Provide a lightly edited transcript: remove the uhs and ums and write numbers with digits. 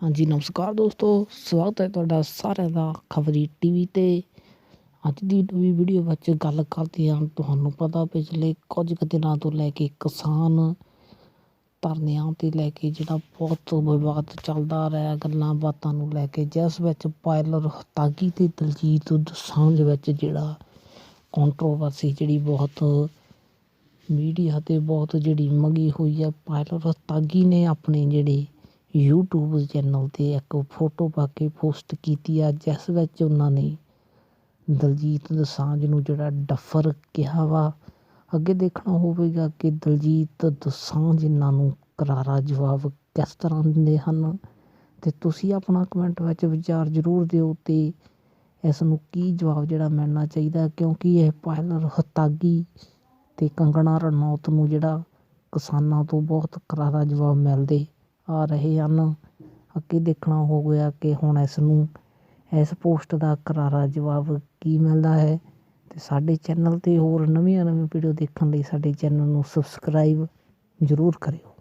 हाँ जी नमस्कार दोस्तों, स्वागत है ਤੁਹਾਡਾ ਸਾਰਿਆਂ ਦਾ ਖਬਰੀ ਟੀਵੀ ਤੇ। ਅੱਜ ਦੀ ਨਵੀਂ ਵੀਡੀਓ ਵਿੱਚ ਗੱਲ ਕਰਦੇ ਹਾਂ। ਤੁਹਾਨੂੰ ਪਤਾ ਪਿਛਲੇ ਕੁਝ ਕੁ ਦਿਨਾਂ ਤੋਂ ਲੈ ਕੇ ਕਿਸਾਨ ਧਰਨਿਆਂ ਤੇ ਲੈ ਕੇ ਜਿਹੜਾ ਬਹੁਤ ਵਿਵਾਦ ਚੱਲਦਾ ਰਿਹਾ, ਗੱਲਾਂ ਬਾਤਾਂ ਨੂੰ ਲੈ ਕੇ, ਜਿਸ ਵਿੱਚ ਪਾਇਲਟ ਤਾਗੀ ਤੇ ਦਲਜੀਤ ਦੋਸਾਂਝ ਵਿੱਚ ਜਿਹੜਾ ਕੰਟਰੋਵਰਸੀ ਜਿਹੜੀ ਬਹੁਤ ਮੀਡੀਆ ਤੇ ਬਹੁਤ ਜਿਹੜੀ ਮੰਗੀ ਹੋਈ ਹੈ। ਪਾਇਲਟ ਤਾਗੀ ਨੇ ਆਪਣੇ ਜਿਹੜੇ यूट्यूब चैनल ਤੇ ਇੱਕ ਫੋਟੋ ਪਾ ਕੇ ਪੋਸਟ ਕੀਤੀ ਆ, ਜਿਸ ਵਿੱਚ ਉਹਨਾਂ ਨੇ ਦਲਜੀਤ ਦੋਸਾਂਝ ਨੂੰ ਜਿਹੜਾ ਡੱਫਰ ਕਿਹਾ ਵਾ। ਅੱਗੇ ਦੇਖਣਾ ਹੋਵੇਗਾ ਕਿ ਦਲਜੀਤ ਦੋਸਾਂਝ ਇਹਨਾਂ ਨੂੰ ਕਰਾਰਾ ਜਵਾਬ ਕਿਸ ਤਰ੍ਹਾਂ ਦਿੰਦੇ ਹਨ, ਅਤੇ ਤੁਸੀਂ ਆਪਣਾ ਕਮੈਂਟ ਵਿੱਚ ਵਿਚਾਰ ਜ਼ਰੂਰ ਦਿਓ ਅਤੇ ਇਸ ਨੂੰ ਕੀ ਜਵਾਬ ਜਿਹੜਾ ਮਿਲਣਾ ਚਾਹੀਦਾ, ਕਿਉਂਕਿ ਇਹ ਪਾਇਲਟ ਤਾਗੀ ਅਤੇ ਕੰਗਣਾ ਰਣੌਤ ਨੂੰ ਜਿਹੜਾ ਕਿਸਾਨਾਂ ਤੋਂ ਬਹੁਤ ਕਰਾਰਾ ਜਵਾਬ ਮਿਲਦੇ ਆ ਰਹੇ ਹਨ। ਅੱਗੇ ਦੇਖਣਾ ਹੋਵੇਗਾ ਕਿ ਹੁਣ ਇਸ ਪੋਸਟ ਦਾ ਕਰਾਰਾ ਜਵਾਬ ਕੀ ਮਿਲਦਾ ਹੈ। ਅਤੇ ਸਾਡੇ ਚੈਨਲ 'ਤੇ ਹੋਰ ਨਵੀਆਂ ਵੀਡੀਓ ਦੇਖਣ ਲਈ ਸਾਡੇ ਚੈਨਲ ਨੂੰ ਸਬਸਕ੍ਰਾਈਬ ਜ਼ਰੂਰ ਕਰਿਓ।